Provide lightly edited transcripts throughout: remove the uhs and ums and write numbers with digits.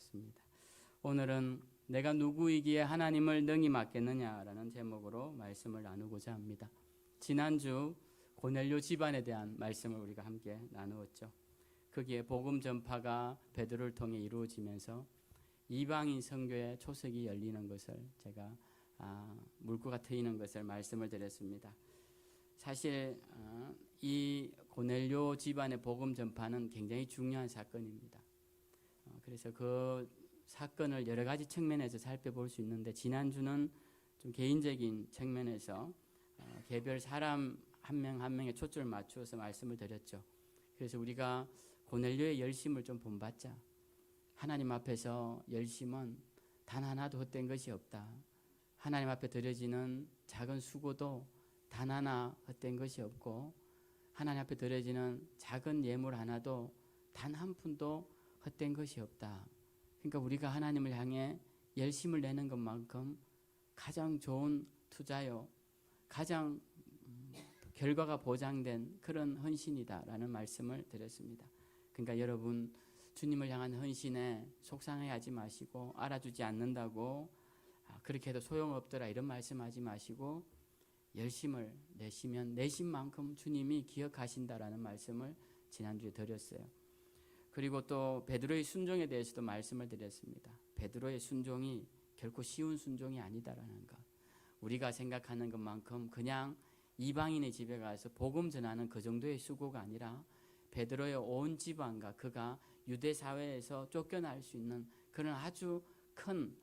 되었습니다. 오늘은 내가 누구이기에 하나님을 능히 맡겠느냐라는 제목으로 말씀을 나누고자 합니다. 지난주 고넬료 집안에 대한 말씀을 우리가 함께 나누었죠. 거기에 복음 전파가 베드로를 통해 이루어지면서 이방인 선교의 초석이 열리는 것을 제가 물꼬가 트이는 것을 말씀을 드렸습니다. 사실 이 고넬료 집안의 복음 전파는 굉장히 중요한 사건입니다. 그래서 그 사건을 여러 가지 측면에서 살펴볼 수 있는데 지난주는 좀 개인적인 측면에서 개별 사람 한 명 한 명에 초점을 맞추어서 말씀을 드렸죠. 그래서 우리가 고넬료의 열심을 좀 본받자. 하나님 앞에서 열심은 단 하나도 헛된 것이 없다. 하나님 앞에 드려지는 작은 수고도 단 하나 헛된 것이 없고 하나님 앞에 드려지는 작은 예물 하나도 단 한 푼도 헛된 것이 없다. 그러니까 우리가 하나님을 향해 열심을 내는 것만큼 가장 좋은 투자요. 가장 결과가 보장된 그런 헌신이다라는 말씀을 드렸습니다. 그러니까 여러분 주님을 향한 헌신에 속상해하지 마시고 알아주지 않는다고 그렇게 해도 소용없더라 이런 말씀하지 마시고 열심을 내시면 내신 만큼 주님이 기억하신다라는 말씀을 지난주에 드렸어요. 그리고 또 베드로의 순종에 대해서도 말씀을 드렸습니다. 베드로의 순종이 결코 쉬운 순종이 아니다라는 것. 우리가 생각하는 것만큼 그냥 이방인의 집에 가서 복음 전하는 그 정도의 수고가 아니라 베드로의 온 집안과 그가 유대 사회에서 쫓겨날 수 있는 그런 아주 큰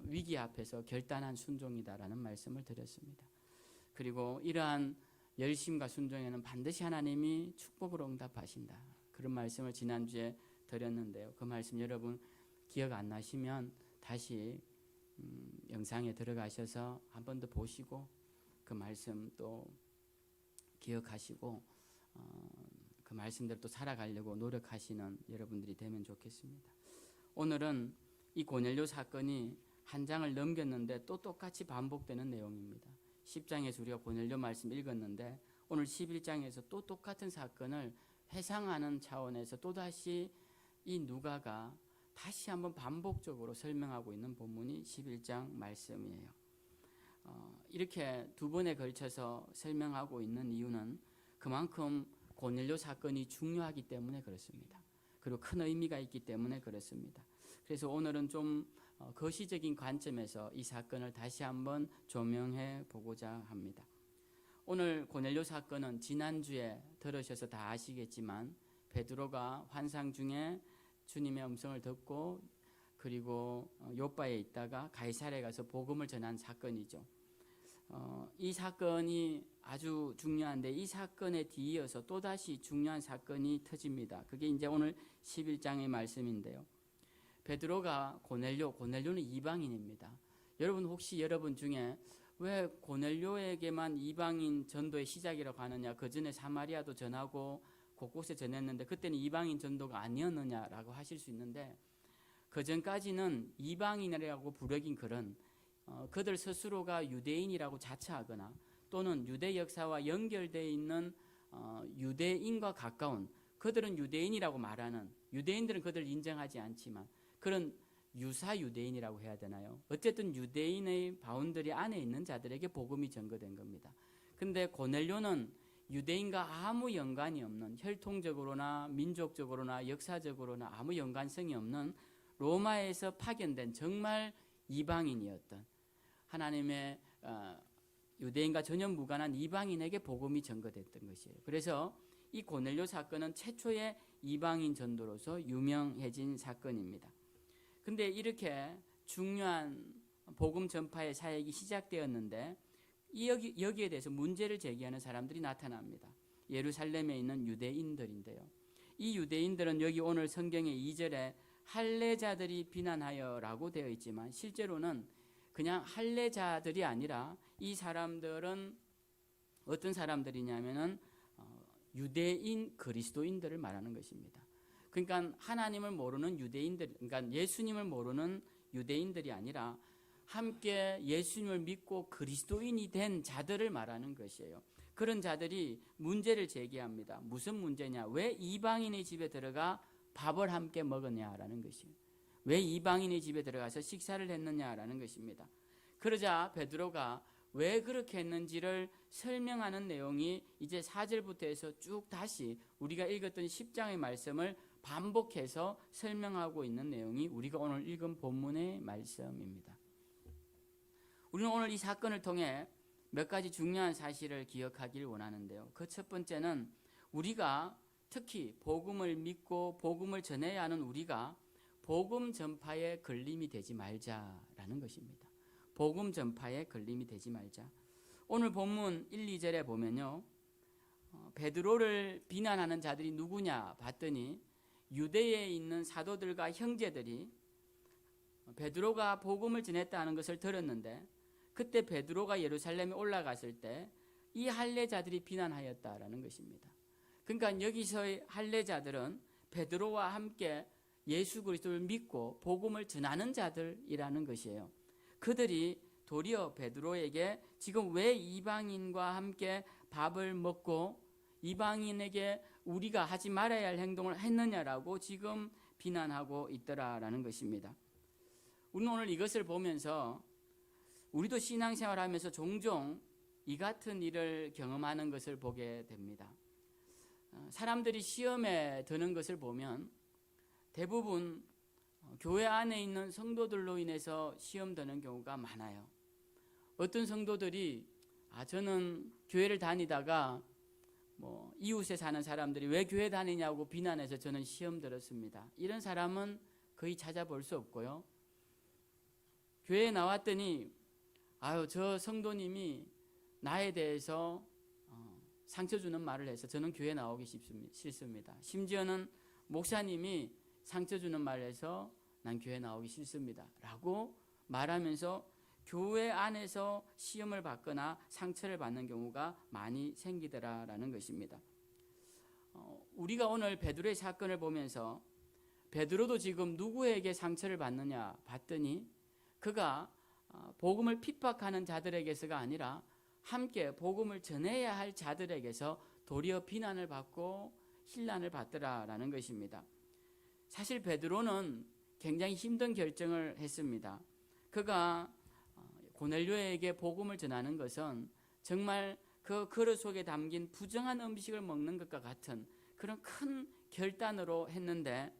위기 앞에서 결단한 순종이다라는 말씀을 드렸습니다. 그리고 이러한 열심과 순종에는 반드시 하나님이 축복으로 응답하신다. 그런 말씀을 지난주에 드렸는데요. 그 말씀 여러분 기억 안 나시면 다시 영상에 들어가셔서 한 번 더 보시고 그 말씀 또 기억하시고 그 말씀대로 또 살아가려고 노력하시는 여러분들이 되면 좋겠습니다. 오늘은 이 고넬료 사건이 한 장을 넘겼는데 또 똑같이 반복되는 내용입니다. 10장에서 우리가 고넬료 말씀 읽었는데 오늘 11장에서 또 똑같은 사건을 회상하는 차원에서 또다시 이 누가가 다시 한번 반복적으로 설명하고 있는 본문이 11장 말씀이에요. 이렇게 두 번에 걸쳐서 설명하고 있는 이유는 그만큼 고넬료 사건이 중요하기 때문에 그렇습니다. 그리고 큰 의미가 있기 때문에 그렇습니다. 그래서 오늘은 좀 거시적인 관점에서 이 사건을 다시 한번 조명해 보고자 합니다. 오늘 고넬료 사건은 지난주에 들으셔서 다 아시겠지만 베드로가 환상 중에 주님의 음성을 듣고 그리고 요빠에 있다가 가이사랴에 가서 복음을 전한 사건이죠. 이 사건이 아주 중요한데 이 사건에 뒤이어서 또다시 중요한 사건이 터집니다. 그게 이제 오늘 11장의 말씀인데요. 베드로가 고넬료는 이방인입니다. 여러분 혹시 여러분 중에 왜 고넬료에게만 이방인 전도의 시작이라고 하느냐, 그 전에 사마리아도 전하고 곳곳에 전했는데 그때는 이방인 전도가 아니었느냐라고 하실 수 있는데 그 전까지는 이방인이라고 부르긴 그런 그들 스스로가 유대인이라고 자처하거나 또는 유대 역사와 연결되어 있는 유대인과 가까운 그들은 유대인이라고 말하는 유대인들은 그들을 인정하지 않지만 그런 유사 유대인이라고 해야 되나요? 어쨌든 유대인의 바운더리 안에 있는 자들에게 복음이 전거된 겁니다. 근데 고넬료는 유대인과 아무 연관이 없는 혈통적으로나 민족적으로나 역사적으로나 아무 연관성이 없는 로마에서 파견된 정말 이방인이었던 하나님의 유대인과 전혀 무관한 이방인에게 복음이 전거됐던 것이에요. 그래서 이 고넬료 사건은 최초의 이방인 전도로서 유명해진 사건입니다. 근데 이렇게 중요한 복음 전파의 사역이 시작되었는데 여기에 대해서 문제를 제기하는 사람들이 나타납니다. 예루살렘에 있는 유대인들인데요. 이 유대인들은 여기 오늘 성경의 2절에 할례자들이 비난하여라고 되어 있지만 실제로는 그냥 할례자들이 아니라 이 사람들은 어떤 사람들이냐면은 유대인 그리스도인들을 말하는 것입니다. 그러니까 하나님을 모르는 유대인들, 그러니까 예수님을 모르는 유대인들이 아니라 함께 예수님을 믿고 그리스도인이 된 자들을 말하는 것이에요. 그런 자들이 문제를 제기합니다. 무슨 문제냐? 왜 이방인의 집에 들어가 밥을 함께 먹었냐라는 것이에요. 왜 이방인의 집에 들어가서 식사를 했느냐라는 것입니다. 그러자 베드로가 왜 그렇게 했는지를 설명하는 내용이 이제 4절부터 해서 쭉 다시 우리가 읽었던 10장의 말씀을 반복해서 설명하고 있는 내용이 우리가 오늘 읽은 본문의 말씀입니다. 우리는 오늘 이 사건을 통해 몇 가지 중요한 사실을 기억하길 원하는데요. 그 첫 번째는 우리가 특히 복음을 믿고 복음을 전해야 하는 우리가 복음 전파에 걸림이 되지 말자라는 것입니다. 복음 전파에 걸림이 되지 말자. 오늘 본문 1, 2절에 보면요. 베드로를 비난하는 자들이 누구냐 봤더니 유대에 있는 사도들과 형제들이 베드로가 복음을 전했다는 것을 들었는데 그때 베드로가 예루살렘에 올라갔을 때 이 할례자들이 비난하였다라는 것입니다. 그러니까 여기서의 할례자들은 베드로와 함께 예수 그리스도를 믿고 복음을 전하는 자들이라는 것이에요. 그들이 도리어 베드로에게 지금 왜 이방인과 함께 밥을 먹고 이방인에게 우리가 하지 말아야 할 행동을 했느냐라고 지금 비난하고 있더라라는 것입니다. 우리는 오늘 이것을 보면서 우리도 신앙생활하면서 종종 이 같은 일을 경험하는 것을 보게 됩니다. 사람들이 시험에 드는 것을 보면 대부분 교회 안에 있는 성도들로 인해서 시험 드는 경우가 많아요. 어떤 성도들이 저는 교회를 다니다가 이웃에 사는 사람들이 왜 교회 다니냐고 비난해서 저는 시험 들었습니다. 이런 사람은 거의 찾아볼 수 없고요. 교회에 나왔더니 저 성도님이 나에 대해서 상처 주는 말을 해서 저는 교회 나오기 싫습니다. 심지어는 목사님이 상처 주는 말을 해서 난 교회 나오기 싫습니다 라고 말하면서 교회 안에서 시험을 받거나 상처를 받는 경우가 많이 생기더라라는 것입니다. 우리가 오늘 베드로의 사건을 보면서 베드로도 지금 누구에게 상처를 받느냐 봤더니 그가 복음을 핍박하는 자들에게서가 아니라 함께 복음을 전해야 할 자들에게서 도리어 비난을 받고 힐난을 받더라라는 것입니다. 사실 베드로는 굉장히 힘든 결정을 했습니다. 그가 고넬료에게 복음을 전하는 것은 정말 그 그릇 속에 담긴 부정한 음식을 먹는 것과 같은 그런 큰 결단으로 했는데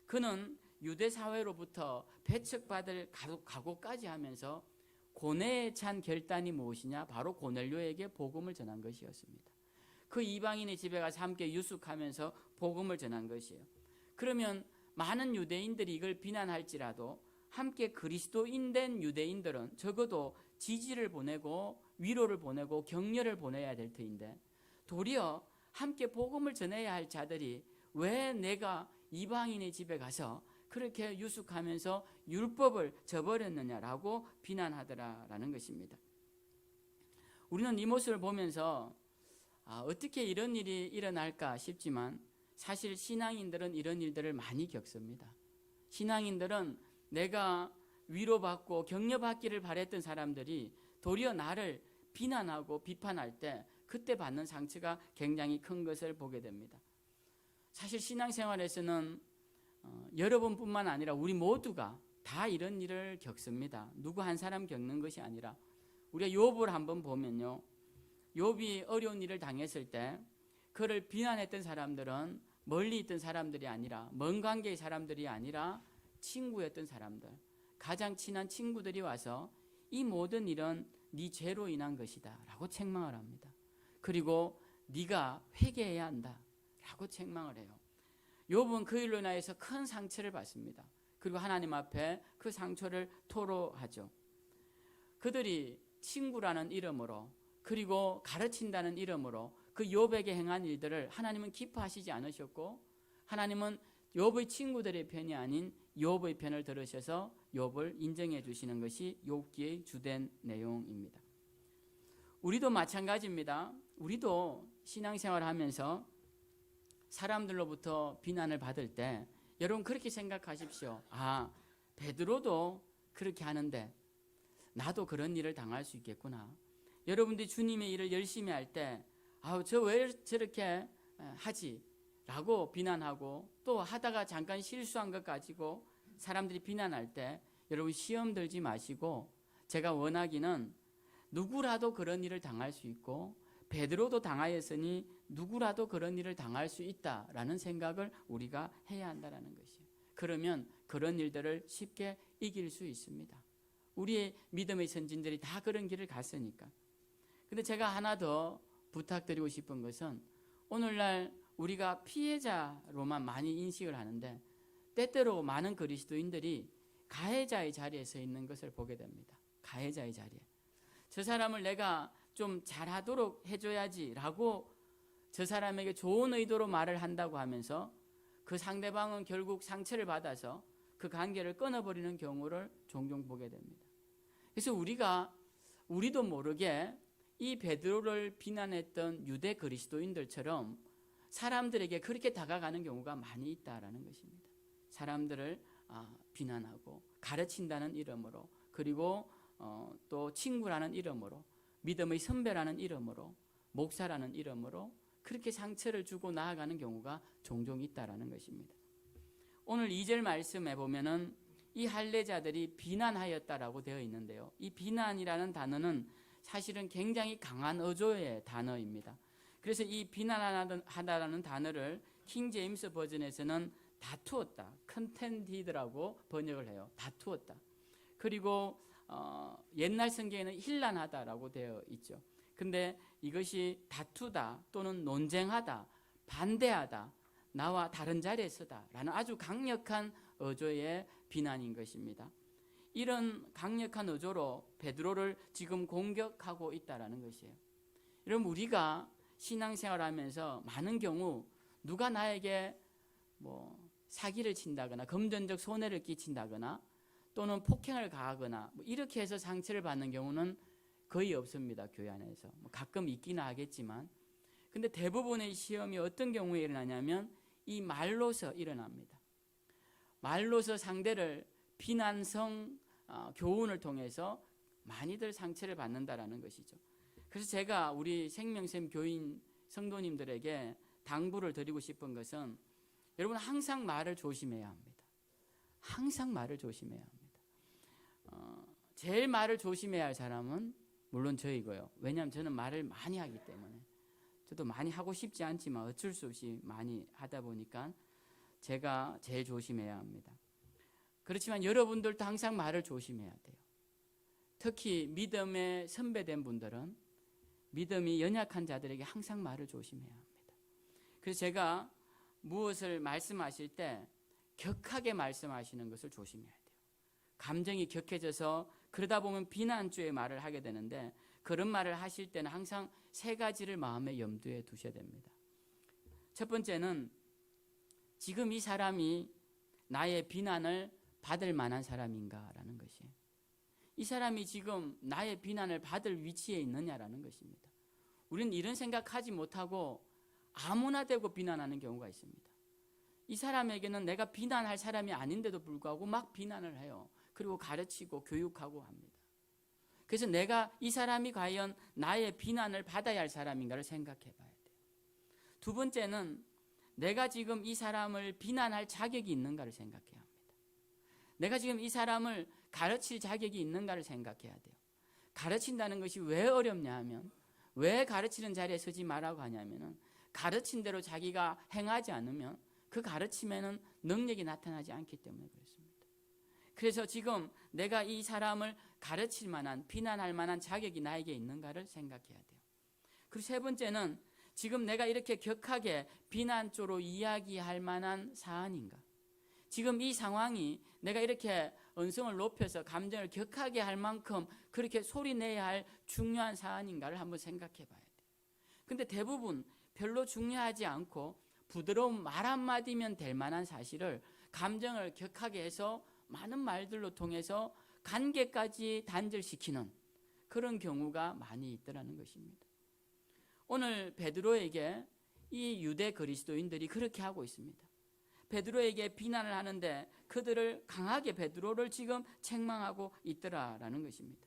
그는 유대 사회로부터 배척받을 각오까지 하면서 고뇌에 찬 결단이 무엇이냐? 바로 고넬료에게 복음을 전한 것이었습니다. 그 이방인의 집에 가서 함께 유숙하면서 복음을 전한 것이에요. 그러면 많은 유대인들이 이걸 비난할지라도 함께 그리스도인된 유대인들은 적어도 지지를 보내고 위로를 보내고 격려를 보내야 될 터인데 도리어 함께 복음을 전해야 할 자들이 왜 내가 이방인의 집에 가서 그렇게 유숙하면서 율법을 저버렸느냐라고 비난하더라라는 것입니다. 우리는 이 모습을 보면서 어떻게 이런 일이 일어날까 싶지만 사실 신앙인들은 이런 일들을 많이 겪습니다. 신앙인들은 내가 위로받고 격려받기를 바랬던 사람들이 도리어 나를 비난하고 비판할 때 그때 받는 상처가 굉장히 큰 것을 보게 됩니다. 사실 신앙생활에서는 여러분뿐만 아니라 우리 모두가 다 이런 일을 겪습니다. 누구 한 사람 겪는 것이 아니라 우리가 욥을 한번 보면요. 욥이 어려운 일을 당했을 때 그를 비난했던 사람들은 멀리 있던 사람들이 아니라 먼 관계의 사람들이 아니라 친구였던 사람들, 가장 친한 친구들이 와서 이 모든 일은 네 죄로 인한 것이다 라고 책망을 합니다. 그리고 네가 회개해야 한다 라고 책망을 해요. 욥은 그 일로 인하여서 큰 상처를 받습니다. 그리고 하나님 앞에 그 상처를 토로하죠. 그들이 친구라는 이름으로 그리고 가르친다는 이름으로 그 욥에게 행한 일들을 하나님은 기뻐하시지 않으셨고 하나님은 욥의 친구들의 편이 아닌 욥의 편을 들으셔서 욥을 인정해 주시는 것이 욥기의 주된 내용입니다. 우리도 마찬가지입니다. 우리도 신앙생활을 하면서 사람들로부터 비난을 받을 때 여러분 그렇게 생각하십시오. 베드로도 그렇게 하는데 나도 그런 일을 당할 수 있겠구나. 여러분들이 주님의 일을 열심히 할 때 저 왜 저렇게 하지? 라고 비난하고 또 하다가 잠깐 실수한 것 가지고 사람들이 비난할 때 여러분 시험 들지 마시고, 제가 원하기는 누구라도 그런 일을 당할 수 있고 베드로도 당하였으니 누구라도 그런 일을 당할 수 있다라는 생각을 우리가 해야 한다는 것이에요. 그러면 그런 일들을 쉽게 이길 수 있습니다. 우리의 믿음의 선진들이 다 그런 길을 갔으니까. 근데 제가 하나 더 부탁드리고 싶은 것은, 오늘날 우리가 피해자로만 많이 인식을 하는데 때때로 많은 그리스도인들이 가해자의 자리에 서 있는 것을 보게 됩니다. 가해자의 자리에. 저 사람을 내가 좀 잘하도록 해줘야지라고 저 사람에게 좋은 의도로 말을 한다고 하면서 그 상대방은 결국 상처를 받아서 그 관계를 끊어버리는 경우를 종종 보게 됩니다. 그래서 우리도 모르게 이 베드로를 비난했던 유대 그리스도인들처럼 사람들에게 그렇게 다가가는 경우가 많이 있다라는 것입니다. 사람들을 비난하고 가르친다는 이름으로, 그리고 또 친구라는 이름으로, 믿음의 선배라는 이름으로, 목사라는 이름으로 그렇게 상처를 주고 나아가는 경우가 종종 있다라는 것입니다. 오늘 2절 말씀에 보면은 이 할례자들이 비난하였다라고 되어 있는데요, 이 비난이라는 단어는 사실은 굉장히 강한 어조의 단어입니다. 그래서 이 비난하다라는 단어를 킹 제임스 버전에서는 다투었다, 컨텐디드라고 번역을 해요. 다투었다. 그리고 옛날 성경에는 힐난하다라고 되어 있죠. 근데 이것이 다투다 또는 논쟁하다, 반대하다, 나와 다른 자리에 서다라는 아주 강력한 어조의 비난인 것입니다. 이런 강력한 어조로 베드로를 지금 공격하고 있다라는 것이에요. 여러분, 우리가 신앙생활하면서 많은 경우 누가 나에게 사기를 친다거나 금전적 손해를 끼친다거나 또는 폭행을 가하거나 이렇게 해서 상처를 받는 경우는 거의 없습니다. 교회 안에서 가끔 있기는 하겠지만, 근데 대부분의 시험이 어떤 경우에 일어나냐면 이 말로서 일어납니다. 말로서 상대를 비난성 교훈을 통해서 많이들 상처를 받는다라는 것이죠. 그래서 제가 우리 생명샘 교인 성도님들에게 당부를 드리고 싶은 것은, 여러분 항상 말을 조심해야 합니다. 항상 말을 조심해야 합니다. 제일 말을 조심해야 할 사람은 물론 저이고요. 왜냐하면 저는 말을 많이 하기 때문에, 저도 많이 하고 싶지 않지만 어쩔 수 없이 많이 하다 보니까 제가 제일 조심해야 합니다. 그렇지만 여러분들도 항상 말을 조심해야 돼요. 특히 믿음에 선배된 분들은 믿음이 연약한 자들에게 항상 말을 조심해야 합니다. 그래서 제가 무엇을 말씀하실 때 격하게 말씀하시는 것을 조심해야 돼요. 감정이 격해져서 그러다 보면 비난주의 말을 하게 되는데, 그런 말을 하실 때는 항상 3가지를 마음에 염두에 두셔야 됩니다. 첫 번째는 지금 이 사람이 나의 비난을 받을 만한 사람인가라는 것이에요. 이 사람이 지금 나의 비난을 받을 위치에 있느냐라는 것입니다. 우리는 이런 생각하지 못하고 아무나 대고 비난하는 경우가 있습니다. 이 사람에게는 내가 비난할 사람이 아닌데도 불구하고 막 비난을 해요. 그리고 가르치고 교육하고 합니다. 그래서 내가 이 사람이 과연 나의 비난을 받아야 할 사람인가를 생각해 봐야 돼요. 두 번째는 내가 지금 이 사람을 비난할 자격이 있는가를 생각해야 합니다. 내가 지금 이 사람을 가르칠 자격이 있는가를 생각해야 돼요. 가르친다는 것이 왜 어렵냐 하면, 왜 가르치는 자리에 서지 말라고 하냐면은 가르친 대로 자기가 행하지 않으면 그 가르침에는 능력이 나타나지 않기 때문에 그렇습니다. 그래서 지금 내가 이 사람을 가르칠 만한, 비난할 만한 자격이 나에게 있는가를 생각해야 돼요. 그리고 세 번째는 지금 내가 이렇게 격하게 비난 쪽으로 이야기할 만한 사안인가? 지금 이 상황이 내가 이렇게 언성을 높여서 감정을 격하게 할 만큼 그렇게 소리내야 할 중요한 사안인가를 한번 생각해 봐야 돼요. 근데 대부분 별로 중요하지 않고 부드러운 말 한마디면 될 만한 사실을 감정을 격하게 해서 많은 말들로 통해서 관계까지 단절시키는 그런 경우가 많이 있더라는 것입니다. 오늘 베드로에게 이 유대 그리스도인들이 그렇게 하고 있습니다. 베드로에게 비난을 하는데 그들을 강하게 베드로를 지금 책망하고 있더라라는 것입니다.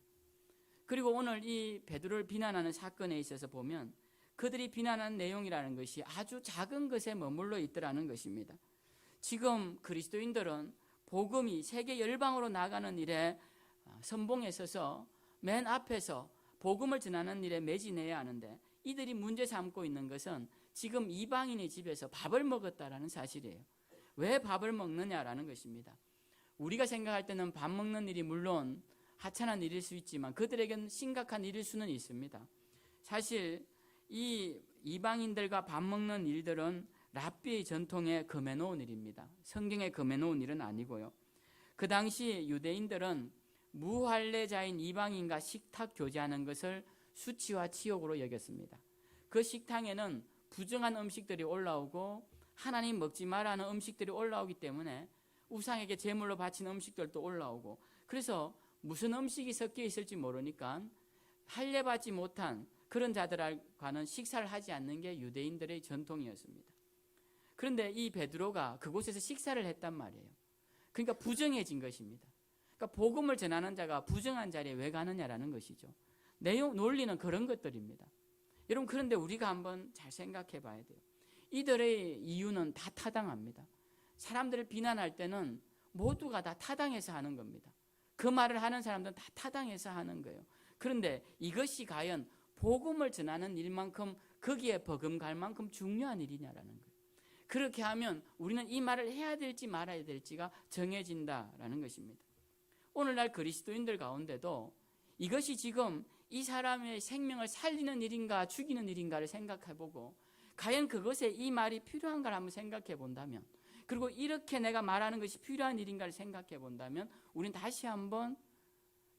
그리고 오늘 이 베드로를 비난하는 사건에 있어서 보면 그들이 비난하는 내용이라는 것이 아주 작은 것에 머물러 있더라는 것입니다. 지금 그리스도인들은 복음이 세계 열방으로 나가는 일에 선봉에 서서 맨 앞에서 복음을 전하는 일에 매진해야 하는데, 이들이 문제 삼고 있는 것은 지금 이방인의 집에서 밥을 먹었다라는 사실이에요. 왜 밥을 먹느냐라는 것입니다. 우리가 생각할 때는 밥 먹는 일이 물론 하찮은 일일 수 있지만 그들에게는 심각한 일일 수는 있습니다. 사실 이 이방인들과 밥 먹는 일들은 랍비의 전통에 금해놓은 일입니다. 성경에 금해놓은 일은 아니고요. 그 당시 유대인들은 무할례자인 이방인과 식탁 교제하는 것을 수치와 치욕으로 여겼습니다. 그 식탁에는 부정한 음식들이 올라오고 하나님 먹지 말라는 음식들이 올라오기 때문에 우상에게 제물로 바친 음식들도 올라오고, 그래서 무슨 음식이 섞여 있을지 모르니까 할례받지 못한 그런 자들과는 식사를 하지 않는 게 유대인들의 전통이었습니다. 그런데 이 베드로가 그곳에서 식사를 했단 말이에요. 그러니까 부정해진 것입니다. 그러니까 복음을 전하는 자가 부정한 자리에 왜 가느냐라는 것이죠. 논리는 그런 것들입니다. 여러분, 그런데 우리가 한번 잘 생각해 봐야 돼요. 이들의 이유는 다 타당합니다. 사람들을 비난할 때는 모두가 다 타당해서 하는 겁니다. 그 말을 하는 사람들은 다 타당해서 하는 거예요. 그런데 이것이 과연 복음을 전하는 일만큼, 거기에 버금갈 만큼 중요한 일이냐라는 거예요. 그렇게 하면 우리는 이 말을 해야 될지 말아야 될지가 정해진다라는 것입니다. 오늘날 그리스도인들 가운데도 이것이 지금 이 사람의 생명을 살리는 일인가 죽이는 일인가를 생각해보고, 과연 그것에 이 말이 필요한가를 한번 생각해 본다면, 그리고 이렇게 내가 말하는 것이 필요한 일인가를 생각해 본다면, 우리는 다시 한번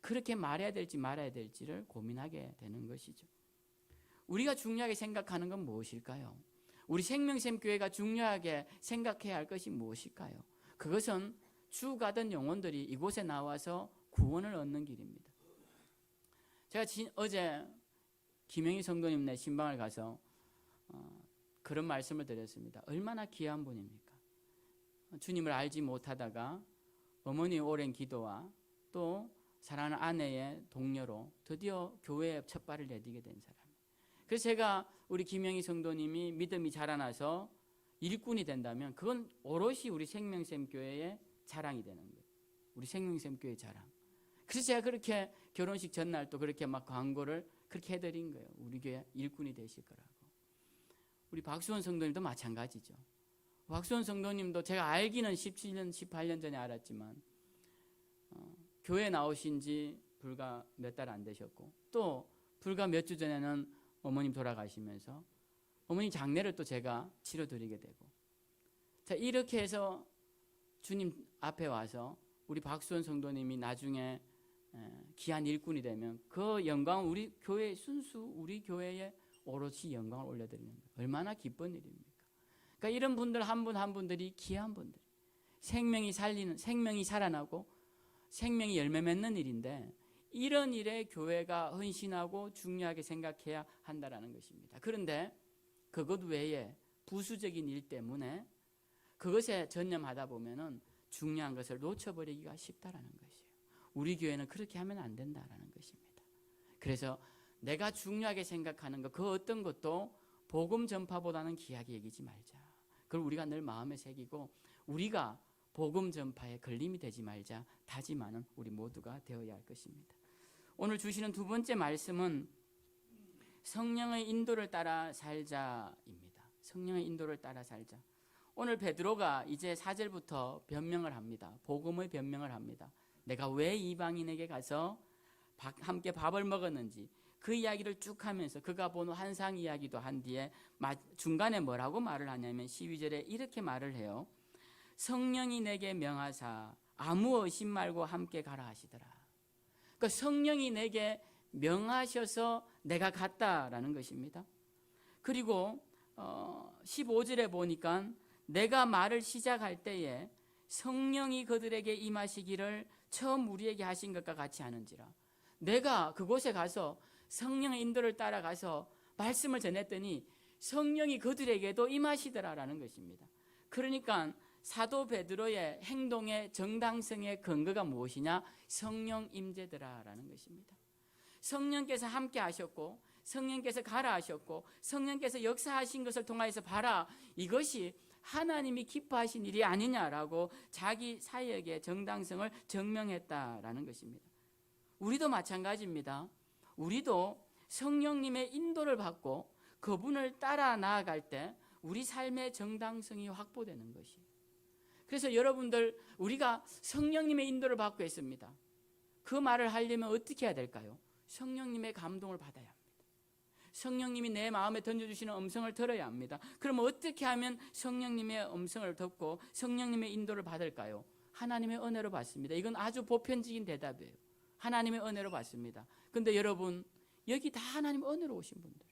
그렇게 말해야 될지 말아야 될지를 고민하게 되는 것이죠. 우리가 중요하게 생각하는 건 무엇일까요? 우리 생명샘교회가 중요하게 생각해야 할 것이 무엇일까요? 그것은 죽어가던 영혼들이 이곳에 나와서 구원을 얻는 길입니다. 제가 어제 김영희 성도님네 신방을 가서 그런 말씀을 드렸습니다. 얼마나 귀한 분입니까? 주님을 알지 못하다가 어머니의 오랜 기도와 또 사랑하는 아내의 동료로 드디어 교회에 첫 발을 내디게 된 사람. 그래서 제가 우리 김영희 성도님이 믿음이 자라나서 일꾼이 된다면 그건 오롯이 우리 생명샘교회의 자랑이 되는 거예요. 우리 생명샘교회의 자랑. 그래서 제가 그렇게 결혼식 전날 또 그렇게 막 광고를 그렇게 해드린 거예요. 우리 교회 일꾼이 되실 거라고. 우리 박수원 성도님도 마찬가지죠. 박수원 성도님도 제가 알기는 17년, 18년 전에 알았지만 교회 나오신 지 불과 몇 달 안 되셨고, 또 불과 몇 주 전에는 어머님 돌아가시면서 어머님 장례를 또 제가 치러드리게 되고, 자, 이렇게 해서 주님 앞에 와서 우리 박수원 성도님이 나중에 귀한 일꾼이 되면 그 영광은 우리 교회의 순수, 우리 교회에 오롯이 영광을 올려드리는 거예요. 얼마나 기쁜 일입니까? 그러니까 이런 분들 한 분 한 분들이 귀한 분들, 생명이 살아나고 생명이 열매 맺는 일인데, 이런 일에 교회가 헌신하고 중요하게 생각해야 한다는 것입니다. 그런데 그것 외에 부수적인 일 때문에 그것에 전념하다 보면은 중요한 것을 놓쳐버리기가 쉽다라는 것이에요. 우리 교회는 그렇게 하면 안 된다라는 것입니다. 그래서 내가 중요하게 생각하는 것, 그 어떤 것도 복음 전파보다는 귀하게 여기지 말자. 그걸 우리가 늘 마음에 새기고, 우리가 복음 전파에 걸림이 되지 말자 다짐하는 우리 모두가 되어야 할 것입니다. 오늘 주시는 두 번째 말씀은 성령의 인도를 따라 살자입니다. 성령의 인도를 따라 살자. 오늘 베드로가 이제 4절부터 변명을 합니다. 복음의 변명을 합니다. 내가 왜 이방인에게 가서 함께 밥을 먹었는지 그 이야기를 쭉 하면서 그가 본 환상 이야기도 한 뒤에 중간에 뭐라고 말을 하냐면 12절에 이렇게 말을 해요. 성령이 내게 명하사 아무 의심 말고 함께 가라 하시더라. 그러니까 성령이 내게 명하셔서 내가 갔다라는 것입니다. 그리고 15절에 보니까 내가 말을 시작할 때에 성령이 그들에게 임하시기를 처음 우리에게 하신 것과 같이 하는지라. 내가 그곳에 가서 성령의 인도를 따라가서 말씀을 전했더니 성령이 그들에게도 임하시더라라는 것입니다. 그러니까 사도 베드로의 행동의 정당성의 근거가 무엇이냐? 성령 임재더라라는 것입니다. 성령께서 함께 하셨고, 성령께서 가라 하셨고, 성령께서 역사하신 것을 통하여서 봐라, 이것이 하나님이 기뻐하신 일이 아니냐라고 자기 사역의 정당성을 증명했다라는 것입니다. 우리도 마찬가지입니다. 우리도 성령님의 인도를 받고 그분을 따라 나아갈 때 우리 삶의 정당성이 확보되는 것이에요. 그래서 여러분들, 우리가 성령님의 인도를 받고 있습니다. 그 말을 하려면 어떻게 해야 될까요? 성령님의 감동을 받아야 합니다. 성령님이 내 마음에 던져주시는 음성을 들어야 합니다. 그럼 어떻게 하면 성령님의 음성을 듣고 성령님의 인도를 받을까요? 하나님의 은혜로 받습니다. 이건 아주 보편적인 대답이에요. 하나님의 은혜로 받습니다. 근데 여러분, 여기 다 하나님의 은혜로 오신 분들.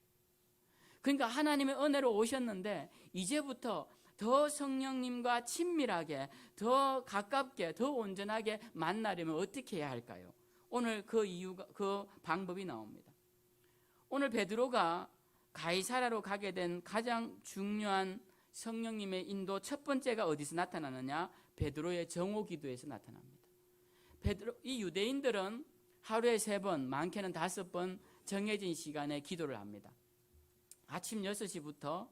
그러니까 하나님의 은혜로 오셨는데 이제부터 더 성령님과 친밀하게, 더 가깝게, 더 온전하게 만나려면 어떻게 해야 할까요? 오늘 그 방법이 나옵니다. 오늘 베드로가 가이사라로 가게 된 가장 중요한 성령님의 인도 첫 번째가 어디서 나타나느냐? 베드로의 정오 기도에서 나타납니다. 이 유대인들은 하루에 3번, 많게는 5번 정해진 시간에 기도를 합니다. 아침 0시부터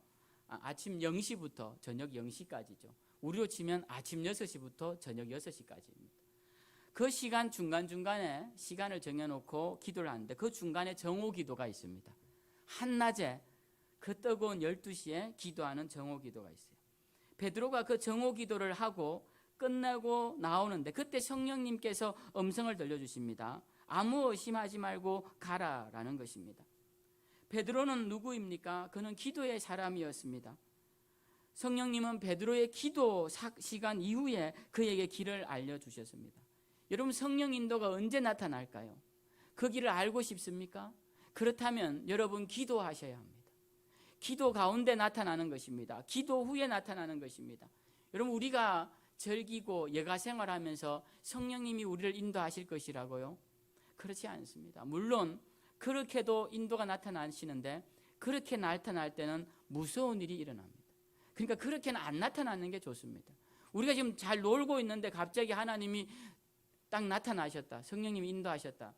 저녁 0시까지죠. 우리로 치면 아침 6시부터 저녁 6시까지입니다. 그 시간 중간중간에 시간을 정해놓고 기도를 하는데 그 중간에 정오 기도가 있습니다. 한낮에 그 뜨거운 12시에 기도하는 정오 기도가 있어요. 베드로가 그 정오 기도를 하고 끝내고 나오는데 그때 성령님께서 음성을 들려주십니다. 아무 의심하지 말고 가라라는 것입니다. 베드로는 누구입니까? 그는 기도의 사람이었습니다. 성령님은 베드로의 기도 시간 이후에 그에게 길을 알려주셨습니다. 여러분, 성령 인도가 언제 나타날까요? 그 길을 알고 싶습니까? 그렇다면 여러분 기도하셔야 합니다. 기도 가운데 나타나는 것입니다. 기도 후에 나타나는 것입니다. 여러분, 우리가 즐기고 여가 생활하면서 성령님이 우리를 인도하실 것이라고요? 그렇지 않습니다. 물론 그렇게도 인도가 나타나시는데 그렇게 나타날 때는 무서운 일이 일어납니다. 그러니까 그렇게는 안 나타나는 게 좋습니다. 우리가 지금 잘 놀고 있는데 갑자기 하나님이 딱 나타나셨다. 성령님이 인도하셨다.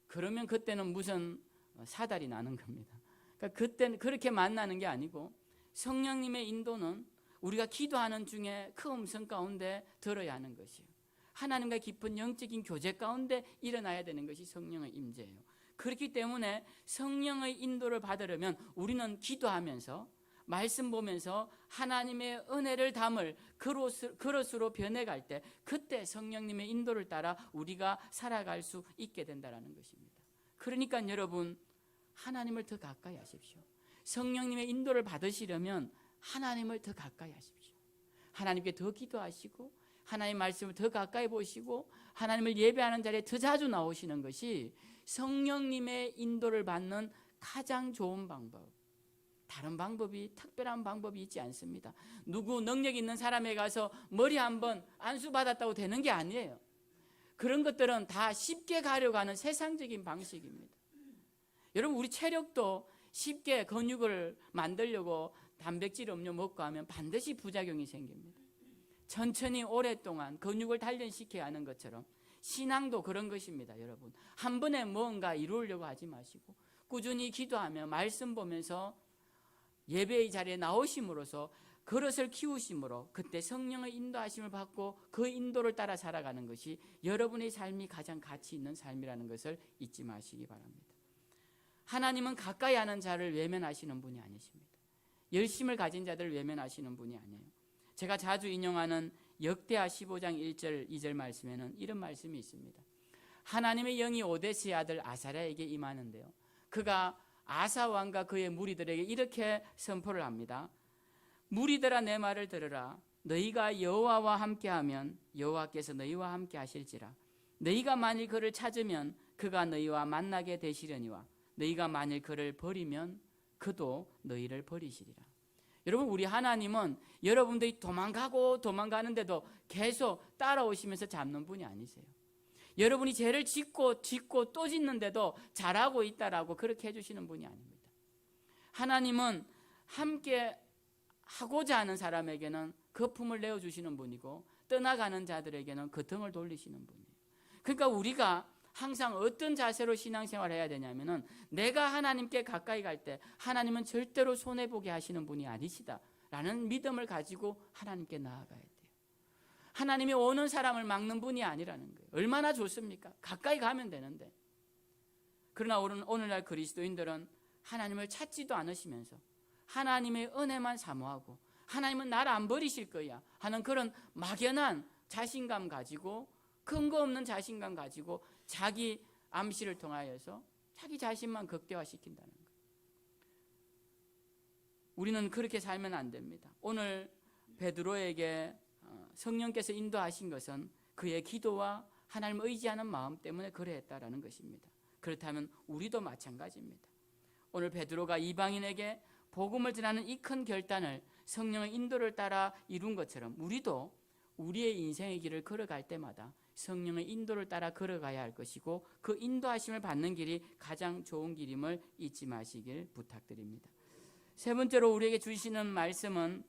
그러면 그때는 무슨 사달이 나는 겁니다. 그러니까 그때는 그렇게 만나는 게 아니고 성령님의 인도는 우리가 기도하는 중에 그 음성 가운데 들어야 하는 것이에요. 하나님과 깊은 영적인 교제 가운데 일어나야 되는 것이 성령의 임재예요. 그렇기 때문에 성령의 인도를 받으려면 우리는 기도하면서 말씀 보면서 하나님의 은혜를 담을 그릇으로 변해갈 때 그때 성령님의 인도를 따라 우리가 살아갈 수 있게 된다는 것입니다. 그러니까 여러분, 하나님을 더 가까이 하십시오. 성령님의 인도를 받으시려면 하나님을 더 가까이 하십시오. 하나님께 더 기도하시고 하나님의 말씀을 더 가까이 보시고 하나님을 예배하는 자리에 더 자주 나오시는 것이 성령님의 인도를 받는 가장 좋은 방법. 다른 방법이, 특별한 방법이 있지 않습니다. 누구 능력 있는 사람에 가서 머리 한번 안수 받았다고 되는 게 아니에요. 그런 것들은 다 쉽게 가려고 하는 세상적인 방식입니다. 여러분, 우리 체력도 쉽게 근육을 만들려고 단백질 음료 먹고 하면 반드시 부작용이 생깁니다. 천천히 오랫동안 근육을 단련시켜야 하는 것처럼 신앙도 그런 것입니다. 여러분, 한 번에 뭔가 이루려고 하지 마시고 꾸준히 기도하며 말씀 보면서 예배의 자리에 나오심으로써 그릇을 키우심으로 그때 성령의 인도하심을 받고 그 인도를 따라 살아가는 것이 여러분의 삶이 가장 가치 있는 삶이라는 것을 잊지 마시기 바랍니다. 하나님은 가까이 하는 자를 외면하시는 분이 아니십니다. 열심을 가진 자들을 외면하시는 분이 아니에요. 제가 자주 인용하는 역대하 15장 1절 2절 말씀에는 이런 말씀이 있습니다. 하나님의 영이 오데스의 아들 아사랴에게 임하는데요, 그가 아사 왕과 그의 무리들에게 이렇게 선포를 합니다. 무리들아, 내 말을 들으라. 너희가 여호와와 함께하면 여호와께서 너희와 함께 하실지라. 너희가 만일 그를 찾으면 그가 너희와 만나게 되시려니와 너희가 만일 그를 버리면 그도 너희를 버리시리라. 여러분, 우리 하나님은 여러분들이 도망가는데도 계속 따라오시면서 잡는 분이 아니세요. 여러분이 죄를 짓고 또 짓는데도 잘하고 있다라고 그렇게 해주시는 분이 아닙니다. 하나님은 함께 하고자 하는 사람에게는 거품을 내어주시는 분이고 떠나가는 자들에게는 그 등을 돌리시는 분이에요. 그러니까 우리가 항상 어떤 자세로 신앙생활을 해야 되냐면은 내가 하나님께 가까이 갈 때 하나님은 절대로 손해보게 하시는 분이 아니시다라는 라는 믿음을 가지고 하나님께 나아가야 돼요. 하나님이 오는 사람을 막는 분이 아니라는 거예요. 얼마나 좋습니까? 가까이 가면 되는데. 그러나 오늘날 그리스도인들은 하나님을 찾지도 않으시면서 하나님의 은혜만 사모하고 하나님은 나를 안 버리실 거야 하는 그런 막연한 자신감 가지고, 근거 없는 자신감 가지고 자기 암시를 통하여서 자기 자신만 극대화시킨다는 거예요. 우리는 그렇게 살면 안 됩니다. 오늘 베드로에게 성령께서 인도하신 것은 그의 기도와 하나님을 의지하는 마음 때문에 그러했다라는 것입니다. 그렇다면 우리도 마찬가지입니다. 오늘 베드로가 이방인에게 복음을 전하는 이 큰 결단을 성령의 인도를 따라 이룬 것처럼 우리도 우리의 인생의 길을 걸어갈 때마다 성령의 인도를 따라 걸어가야 할 것이고, 그 인도하심을 받는 길이 가장 좋은 길임을 잊지 마시길 부탁드립니다. 세 번째로 우리에게 주시는 말씀은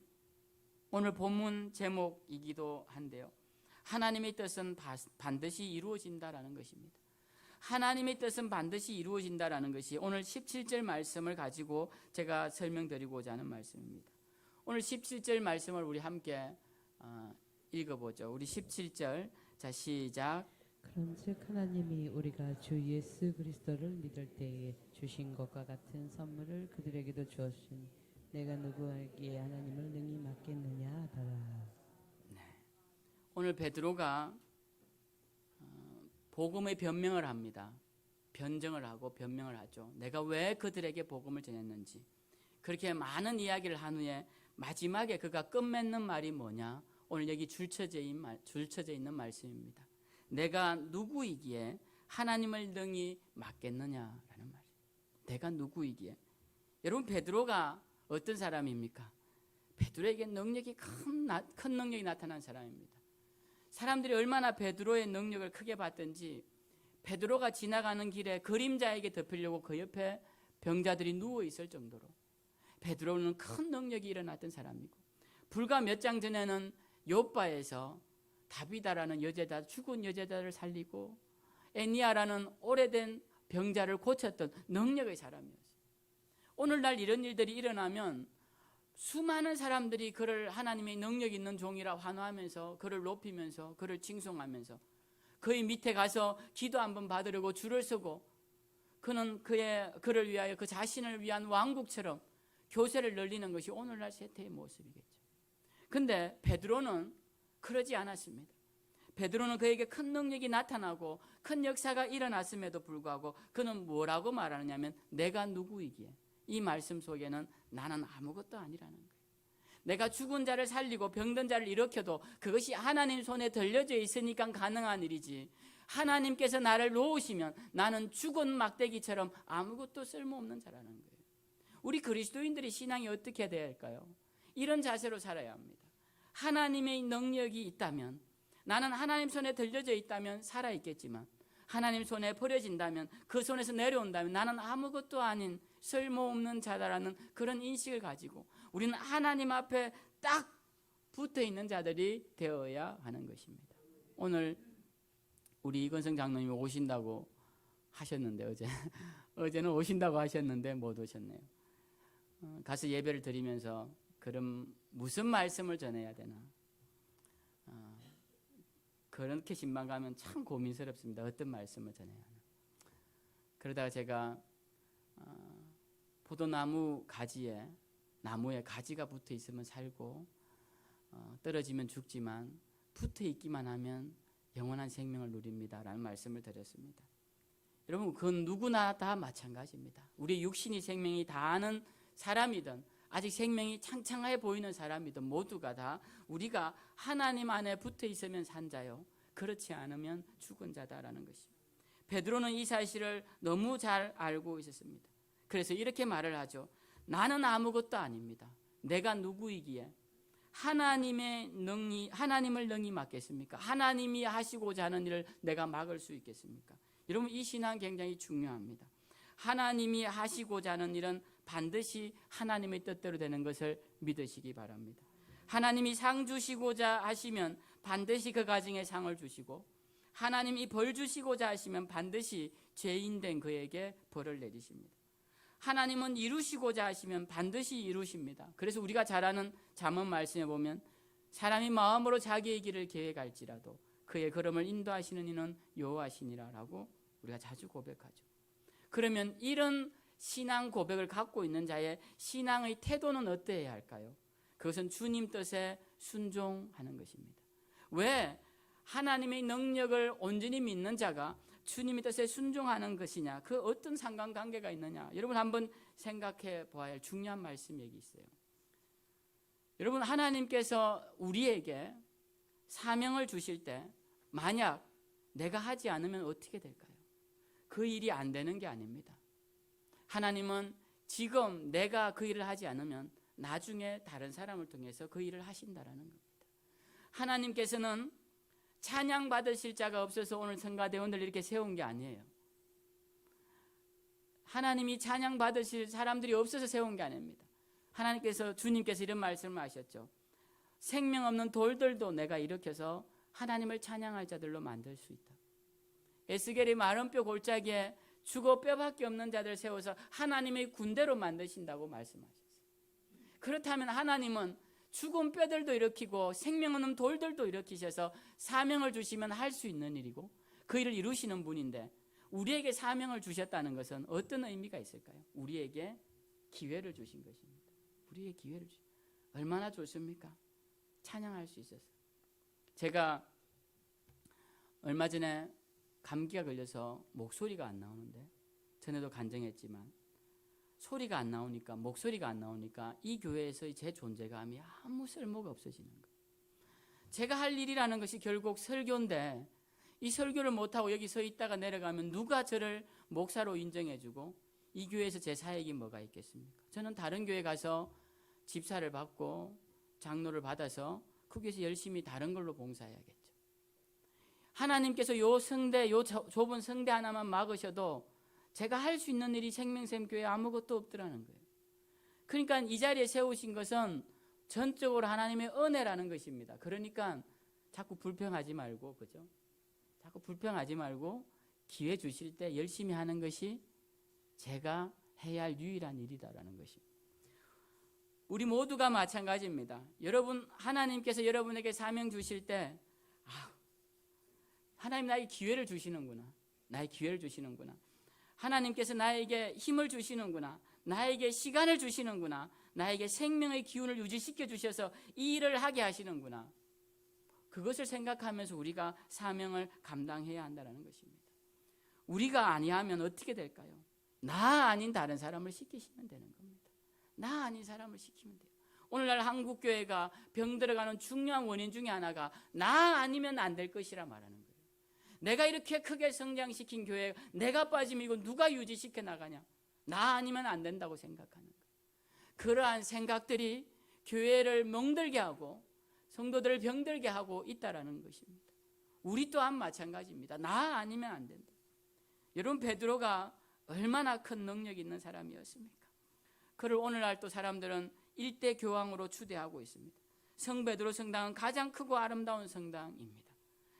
오늘 본문 제목이기도 한데요, 하나님의 뜻은 반드시 이루어진다라는 것입니다. 하나님의 뜻은 반드시 이루어진다라는 것이 오늘 17절 말씀을 가지고 제가 설명드리고자 하는 말씀입니다. 오늘 17절 말씀을 우리 함께 읽어보죠. 우리 17절, 자 시작. 그런즉 하나님이 우리가 주 예수 그리스도를 믿을 때에 주신 것과 같은 선물을 그들에게도 주었으니 내가 누구에게 하나님을 능히 맡겠느냐 하더라. 오늘 베드로가 복음의 변명을 합니다. 변증을 하고 변명을 하죠. 내가 왜 그들에게 복음을 전했는지. 그렇게 많은 이야기를 한 후에 마지막에 그가 끝맺는 말이 뭐냐? 오늘 여기 줄쳐져 있는 말씀입니다. 내가 누구이기에 하나님을 능히 맡겠느냐라는 말이에요. 내가 누구이기에. 여러분, 베드로가 어떤 사람입니까? 베드로에게 능력이 큰 능력이 나타난 사람입니다. 사람들이 얼마나 베드로의 능력을 크게 봤던지 베드로가 지나가는 길에 그림자에게 덮으려고 그 옆에 병자들이 누워 있을 정도로 베드로는 큰 능력이 일어났던 사람이고, 불과 몇 장 전에는 욥바에서 다비다라는 여제자, 죽은 여제자를 살리고 애니아라는 오래된 병자를 고쳤던 능력의 사람이었어요. 오늘날 이런 일들이 일어나면 수많은 사람들이 그를 하나님의 능력 있는 종이라 환호하면서 그를 높이면서 그를 칭송하면서 그의 밑에 가서 기도 한번 받으려고 줄을 서고, 그는 그를 위하여 그 자신을 위한 왕국처럼 교세를 늘리는 것이 오늘날 세태의 모습이겠죠. 근데 베드로는 그러지 않았습니다. 베드로는 그에게 큰 능력이 나타나고 큰 역사가 일어났음에도 불구하고 그는 뭐라고 말하느냐면 내가 누구이기에. 이 말씀 속에는 나는 아무것도 아니라는 거예요. 내가 죽은 자를 살리고 병든 자를 일으켜도 그것이 하나님 손에 들려져 있으니까 가능한 일이지, 하나님께서 나를 놓으시면 나는 죽은 막대기처럼 아무것도 쓸모없는 자라는 거예요. 우리 그리스도인들의 신앙이 어떻게 되어야 할까요? 이런 자세로 살아야 합니다. 하나님의 능력이 있다면, 나는 하나님 손에 들려져 있다면 살아있겠지만 하나님 손에 버려진다면, 그 손에서 내려온다면 나는 아무것도 아닌 쓸모없는 자다라는 그런 인식을 가지고 우리는 하나님 앞에 딱 붙어있는 자들이 되어야 하는 것입니다. 오늘 우리 이건성 장로님이 오신다고 하셨는데 어제는 오신다고 하셨는데 못 오셨네요. 가서 예배를 드리면서 그럼 무슨 말씀을 전해야 되나, 그렇게 신방가면 참 고민스럽습니다. 어떤 말씀을 전해야 하나. 그러다가 제가 포도나무 가지에, 나무에 가지가 붙어 있으면 살고 떨어지면 죽지만 붙어 있기만 하면 영원한 생명을 누립니다 라는 말씀을 드렸습니다. 여러분, 그건 누구나 다 마찬가지입니다. 우리 육신이 생명이 다하는 사람이든 아직 생명이 창창해 보이는 사람이든 모두가 다 우리가 하나님 안에 붙어 있으면 산 자요, 그렇지 않으면 죽은 자다라는 것입니다. 베드로는 이 사실을 너무 잘 알고 있었습니다. 그래서 이렇게 말을 하죠. 나는 아무것도 아닙니다. 내가 누구이기에 하나님을 능히 맡겠습니까? 하나님이 하시고자 하는 일을 내가 막을 수 있겠습니까? 여러분, 이 신앙 굉장히 중요합니다. 하나님이 하시고자 하는 일은 반드시 하나님의 뜻대로 되는 것을 믿으시기 바랍니다. 하나님이 상 주시고자 하시면 반드시 그 가정에 상을 주시고, 하나님이 벌 주시고자 하시면 반드시 죄인 된 그에게 벌을 내리십니다. 하나님은 이루시고자 하시면 반드시 이루십니다. 그래서 우리가 잘 아는 잠언 말씀에 보면 사람이 마음으로 자기의 길을 계획할지라도 그의 걸음을 인도하시는 이는 여호와시니라라고 우리가 자주 고백하죠. 그러면 이런 신앙 고백을 갖고 있는 자의 신앙의 태도는 어떠해야 할까요? 그것은 주님 뜻에 순종하는 것입니다. 왜 하나님의 능력을 온전히 믿는 자가 주님의 뜻에 순종하는 것이냐? 그 어떤 상관관계가 있느냐? 여러분 한번 생각해 보아야 할 중요한 말씀이 여기 있어요. 여러분, 하나님께서 우리에게 사명을 주실 때 만약 내가 하지 않으면 어떻게 될까요? 그 일이 안 되는 게 아닙니다. 하나님은 지금 내가 그 일을 하지 않으면 나중에 다른 사람을 통해서 그 일을 하신다라는 겁니다. 하나님께서는 찬양 받으실 자가 없어서 오늘 성가대원들 이렇게 세운 게 아니에요. 하나님이 찬양 받으실 사람들이 없어서 세운 게 아닙니다. 하나님께서, 주님께서 이런 말씀을 하셨죠. 생명 없는 돌들도 내가 일으켜서 하나님을 찬양할 자들로 만들 수 있다. 에스겔이 마른 뼈 골짜기에 죽어 뼈밖에 없는 자들 세워서 하나님의 군대로 만드신다고 말씀하셨어요. 그렇다면 하나님은 죽은 뼈들도 일으키고 생명 없는 돌들도 일으키셔서 사명을 주시면 할 수 있는 일이고 그 일을 이루시는 분인데, 우리에게 사명을 주셨다는 것은 어떤 의미가 있을까요? 우리에게 기회를 주신 것입니다. 우리에게 기회를 주신, 얼마나 좋습니까? 찬양할 수 있어서. 제가 얼마 전에 감기가 걸려서 목소리가 안 나오는데, 전에도 간증했지만 소리가 안 나오니까, 목소리가 안 나오니까 이 교회에서의 제 존재감이 아무 쓸모가 없어지는 거예요. 제가 할 일이라는 것이 결국 설교인데, 이 설교를 못하고 여기 서 있다가 내려가면 누가 저를 목사로 인정해주고 이 교회에서 제 사역이 뭐가 있겠습니까? 저는 다른 교회 가서 집사를 받고 장로를 받아서 그 교회에서 열심히 다른 걸로 봉사해야겠죠. 하나님께서 요 성대, 요 좁은 성대 하나만 막으셔도 제가 할 수 있는 일이 생명샘 교회에 아무것도 없더라는 거예요. 그러니까 이 자리에 세우신 것은 전적으로 하나님의 은혜라는 것입니다. 그러니까 자꾸 불평하지 말고, 그죠? 자꾸 불평하지 말고 기회 주실 때 열심히 하는 것이 제가 해야 할 유일한 일이다라는 것입니다. 우리 모두가 마찬가지입니다. 여러분, 하나님께서 여러분에게 사명 주실 때 하나님 나에게 기회를 주시는구나. 나에게 기회를 주시는구나. 하나님께서 나에게 힘을 주시는구나. 나에게 시간을 주시는구나. 나에게 생명의 기운을 유지시켜 주셔서 이 일을 하게 하시는구나. 그것을 생각하면서 우리가 사명을 감당해야 한다는 것입니다. 우리가 아니하면 어떻게 될까요? 나 아닌 다른 사람을 시키시면 되는 겁니다. 나 아닌 사람을 시키면 돼요. 오늘날 한국교회가 병들어가는 중요한 원인 중에 하나가 나 아니면 안 될 것이라 말하는 거예요. 내가 이렇게 크게 성장시킨 교회, 내가 빠지면 이거 누가 유지시켜 나가냐? 나 아니면 안 된다고 생각하는 거예요. 그러한 생각들이 교회를 멍들게 하고 성도들을 병들게 하고 있다라는 것입니다. 우리 또한 마찬가지입니다. 나 아니면 안 된다. 여러분, 베드로가 얼마나 큰 능력 있는 사람이었습니까? 그를 오늘날 또 사람들은 일대 교황으로 추대하고 있습니다. 성 베드로 성당은 가장 크고 아름다운 성당입니다.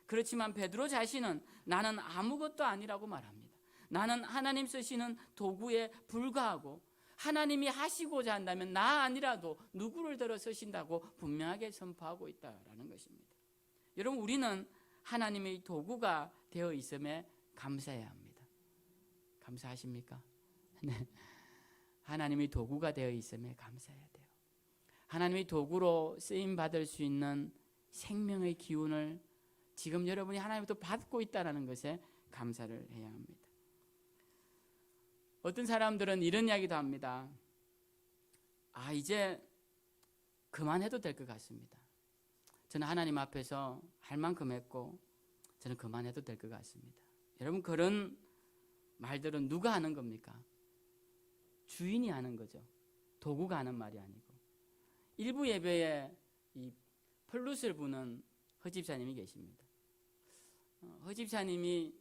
그렇지만 베드로 자신은 나는 아무것도 아니라고 말합니다. 나는 하나님 쓰시는 도구에 불과하고 하나님이 하시고자 한다면 나 아니라도 누구를 들어 쓰신다고 분명하게 선포하고 있다라는 것입니다. 여러분, 우리는 하나님의 도구가 되어 있음에 감사해야 합니다. 감사하십니까? 네. 하나님의 도구가 되어 있음에 감사해야 돼요. 하나님의 도구로 쓰임 받을 수 있는 생명의 기운을 지금 여러분이 하나님부터 받고 있다는 것에 감사를 해야 합니다. 어떤 사람들은 이런 이야기도 합니다. 이제 그만해도 될 것 같습니다. 저는 하나님 앞에서 할 만큼 했고 저는 그만해도 될 것 같습니다. 여러분, 그런 말들은 누가 하는 겁니까? 주인이 하는 거죠. 도구가 하는 말이 아니고. 일부 예배에 이 플룻을 부는 허집사님이 계십니다. 허집사님이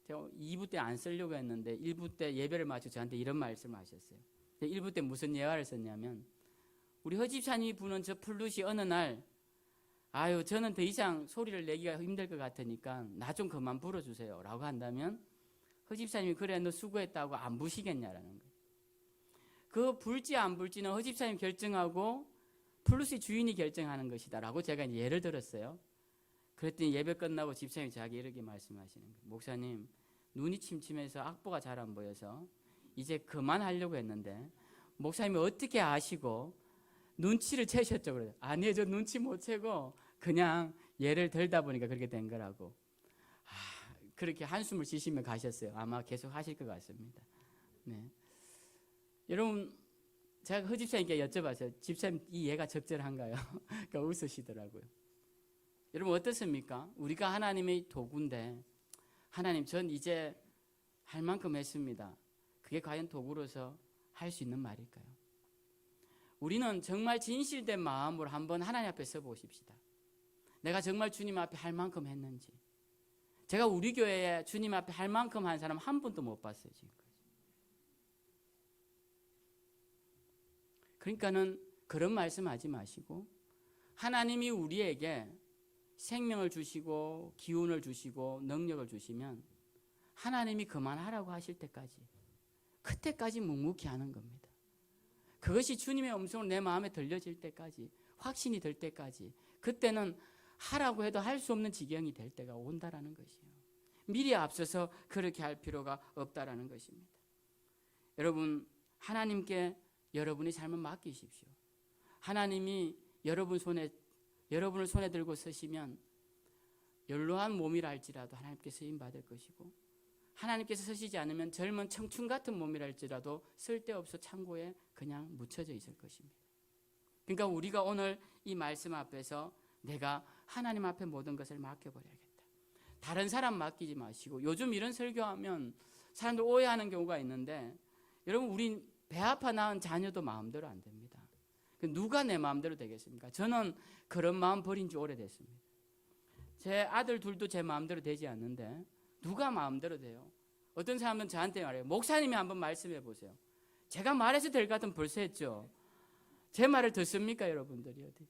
2부 때 안 쓰려고 했는데 1부 때 예배를 마치고 저한테 이런 말씀을 하셨어요. 1부 때 무슨 예화를 썼냐면, 우리 허집사님이 부는 저 플룻이 어느 날 저는 더 이상 소리를 내기가 힘들 것 같으니까 나 좀 그만 불어주세요 라고 한다면 허집사님이 그래 너 수고했다고 안 부시겠냐라는 거예요. 그 불지 안 불지는 허 집사님 결정하고 플러스 주인이 결정하는 것이다라고 제가 예를 들었어요. 그랬더니 예배 끝나고 집사님이 자기 이렇게 말씀하시는 거예요. 목사님, 눈이 침침해서 악보가 잘 안 보여서 이제 그만하려고 했는데 목사님이 어떻게 아시고 눈치를 채셨죠? 그래요. 아니에요, 저 눈치 못 채고 그냥 예를 들다 보니까 그렇게 된 거라고. 그렇게 한숨을 쉬시며 가셨어요. 아마 계속 하실 것 같습니다. 네. 여러분, 제가 허 집사님께 여쭤봤어요. 집사님, 이 예가 적절한가요? 그러니까 웃으시더라고요. 여러분 어떻습니까? 우리가 하나님의 도구인데, 하나님, 전 이제 할 만큼 했습니다. 그게 과연 도구로서 할 수 있는 말일까요? 우리는 정말 진실된 마음으로 한번 하나님 앞에 서보십시다. 내가 정말 주님 앞에 할 만큼 했는지. 제가 우리 교회에 주님 앞에 할 만큼 한 사람 한 분도 못 봤어요, 지금까지. 그러니까는 그런 말씀하지 마시고, 하나님이 우리에게 생명을 주시고 기운을 주시고 능력을 주시면 하나님이 그만하라고 하실 때까지, 그때까지 묵묵히 하는 겁니다. 그것이 주님의 음성으로 내 마음에 들려질 때까지, 확신이 될 때까지, 그때는 하라고 해도 할 수 없는 지경이 될 때가 온다라는 것이에요. 미리 앞서서 그렇게 할 필요가 없다라는 것입니다. 여러분, 하나님께 여러분의 삶을 맡기십시오. 하나님이 여러분을 손에 들고 서시면 연로한 몸이라 할지라도 하나님께 쓰임 받을 것이고, 하나님께서 서시지 않으면 젊은 청춘 같은 몸이라 할지라도 쓸데없어 창고에 그냥 묻혀져 있을 것입니다. 그러니까 우리가 오늘 이 말씀 앞에서 내가 하나님 앞에 모든 것을 맡겨버려야겠다. 다른 사람 맡기지 마시고, 요즘 이런 설교하면 사람들 오해하는 경우가 있는데, 여러분, 우린 배 아파 낳은 자녀도 마음대로 안 됩니다. 누가 내 마음대로 되겠습니까? 저는 그런 마음 버린 지 오래됐습니다. 제 아들 둘도 제 마음대로 되지 않는데 누가 마음대로 돼요? 어떤 사람은 저한테 말해요. 목사님이 한번 말씀해 보세요. 제가 말해서 될 것 같으면 벌써 했죠. 제 말을 듣습니까, 여러분들이? 어디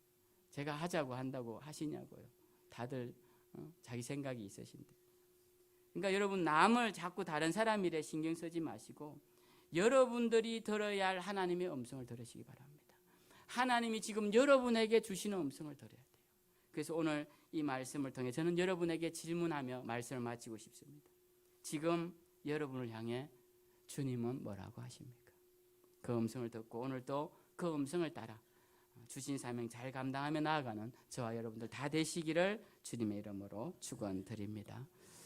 제가 하자고 한다고 하시냐고요. 다들 자기 생각이 있으신데. 그러니까 여러분, 남을 자꾸 다른 사람 일에 신경 쓰지 마시고 여러분들이 들어야 할 하나님의 음성을 들으시기 바랍니다. 하나님이 지금 여러분에게 주시는 음성을 들어야 돼요. 그래서 오늘 이 말씀을 통해 저는 여러분에게 질문하며 말씀을 마치고 싶습니다. 지금 여러분을 향해 주님은 뭐라고 하십니까? 그 음성을 듣고 오늘도 그 음성을 따라 주신 사명 잘 감당하며 나아가는 저와 여러분들 다 되시기를 주님의 이름으로 축원드립니다.